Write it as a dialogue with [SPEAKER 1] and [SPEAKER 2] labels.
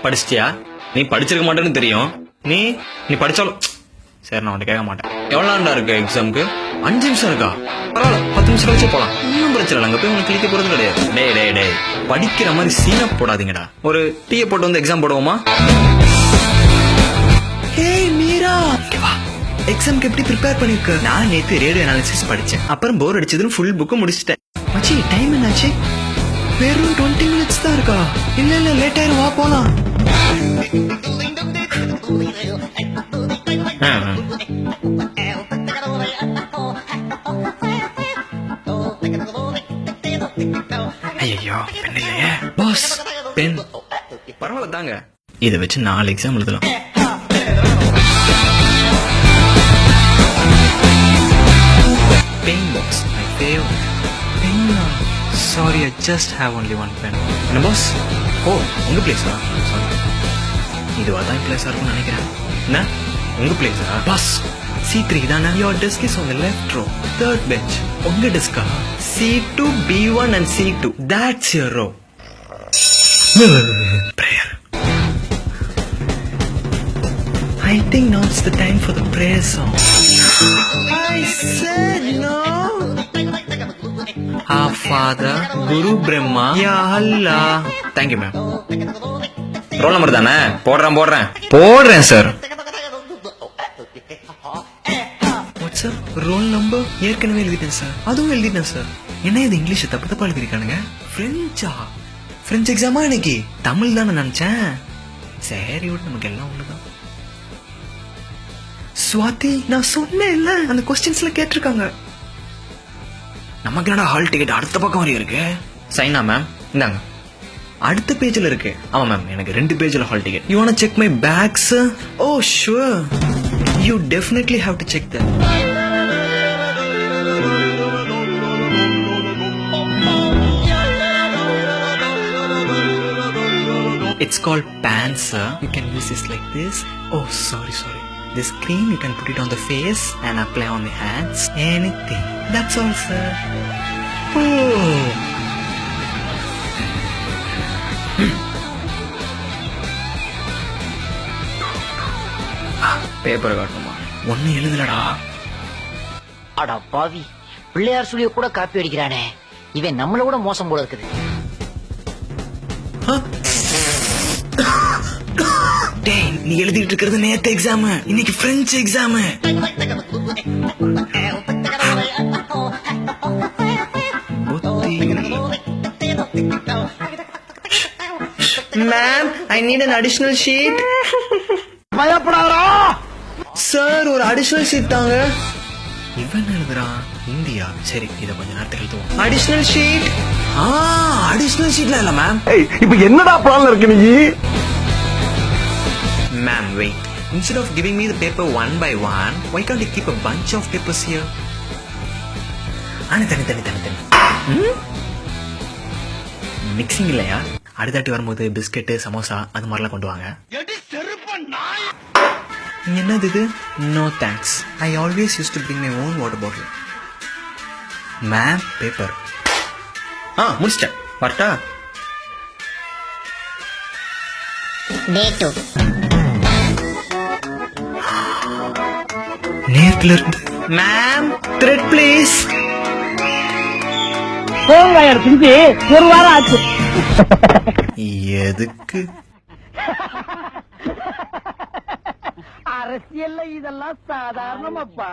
[SPEAKER 1] படிச்சிட்டியா? நீ படிச்சிருக்க மாட்டேன்னு தெரியும். நீ படிச்சாலும் சரி, நான் உன்கிட்ட கேட்க மாட்டேன். எவ்வளவு நாளா இருக்கு எக்ஸாமுக்கு? 5 நிமிஷம் இருக்கா? பரவாயில்ல, 10 நிமிஷம் கழிச்சு போலாம். ஒன்னும் பிரச்சனை இல்லை. அங்க போய் உனக்கு கிளிக்க போறது கிடையாது. டே படிக்கிற மாதிரி சீனா போடாதீங்கடா. ஒரு டீயை போட்டு வந்து எக்ஸாம் போடுவோமா? ஹேய் மீரா, வா. எக்ஸாம்க்கு எப்படி ப்ரிப்பேர் பண்ணிருக்க? நான் நேத்து ரேடியோ அனாலிசிஸ் படிச்சேன். அப்புறம் போர் அடிச்சதுன்னு ஃபுல் புக்கு முடிச்சிட்டேன். மச்சி, டைம் என்னாச்சு? வெறும் 20 மினிட்ஸ் தான் இருக்கா? இல்ல லேட் ஆயிரும், வா போலாம். ஐயோ, பென் இல்லையே. Boss, pen. பரவாயில்ல தாங்க. இதை வச்சு 4 எக்ஸாம் எழுதலாம். Pen box, my favorite. Pen. Sorry, I just have only one pen. என்ன பாஸ்? ஓ, உங்க பிளேஸா? சாரி. இதுவா தான் பிளேஸா இருக்கும்னு நினைக்கிறேன். என்ன? உங்க பிளேஸா? பாஸ், C3 தானே? Your desk is on the left row, 3rd bench. உங்க டெஸ்கா? C2, B1 and C2. That's your row. Prayer. I think now it's the time for the prayer song. I said no. Our Father, Guru Brahma, Ya Allah. Thank you, ma'am. Roll number தானே? போடுறேன் சார். What's sir, roll number ஏற்கனவே எழுதிட்டேன் sir. அதுவும் எழுதிட்டேன் sir. என்ன இது English தப்பு எழுதிருக்கானுங்க? பிரெஞ்சு எக்ஸாமா இன்னைக்கு? தமிழ் தானே நினைச்சேன். சரி விட்டு, நமக்கு எல்லாம் ஒண்ணுதான். சுவாதி, நான் சொன்னேன் இல்ல, அந்த கொஸ்டின்ஸ்ல கேட்டிருக்காங்க. நமக்கு என்னடா ஹால் டிக்கெட் அடுத்த பக்கம் வரையும் இருக்கு? சைனா மேம், இந்தாங்க. அடுத்த பேஜ்ல இருக்கு. ஆமா மேம், எனக்கு 2 பேஜ்ல hall ticket. You want to check my bags? Oh sure, you definitely have to check that. It's called pants, sir. You can use this like this. Oh, sorry. This cream you can put it on the face and apply on the hands. Anything. That's all, sir. Oh. Paper காட்டணுமா? ஒன்னும் எழுதலடா.
[SPEAKER 2] அடா பாவி, பிள்ளையார் சுழிய கூட copy அடிக்கிறானே. இவன் நம்மள கூட மோசம் போல இருக்குது.
[SPEAKER 1] டேய், நீ எழுதிட்டு இருக்கிறது நேத்து எக்ஸாம், இன்னைக்கு French exam. Ma'am, I need an additional sheet.
[SPEAKER 2] பயப்படாதடா
[SPEAKER 1] சார், ஒரு அடிஷனல் ஷீட் தாங்க. இவன் எழுதுறான் இந்தியா. சரி, இத கொஞ்ச நேரத்துக்கு எழுதுவோம். Additional sheet. அடிஷனல் ஷீட்ல இல்ல மேம்.
[SPEAKER 3] இப்ப என்னடா பிளான்ல இருக்கு நீ?
[SPEAKER 1] Ma'am, wait. Instead of giving me the paper one by one, why can't you keep a bunch of papers here? தனி. மிக்சிங் இல்லையா? அடுத்தாட்டி வரும்போது பிஸ்கெட்டு, சமோசா அது மாதிரிலாம் கொண்டு வாங்க. என்னது இது? No thanks. I always used to bring my own water bottle. Ma'am, paper. முடிச்சிட்டேன். வரட்டா?
[SPEAKER 4] டேட்டு
[SPEAKER 1] நேத்துல இருந்து. Ma'am, thread please.
[SPEAKER 2] போங்கயர் பிஞ்சு ஒரு வாரம் ஆச்சு.
[SPEAKER 1] எதுக்கு?
[SPEAKER 2] அரசியல்ல இதெல்லாம் சாதாரணமாப்பா.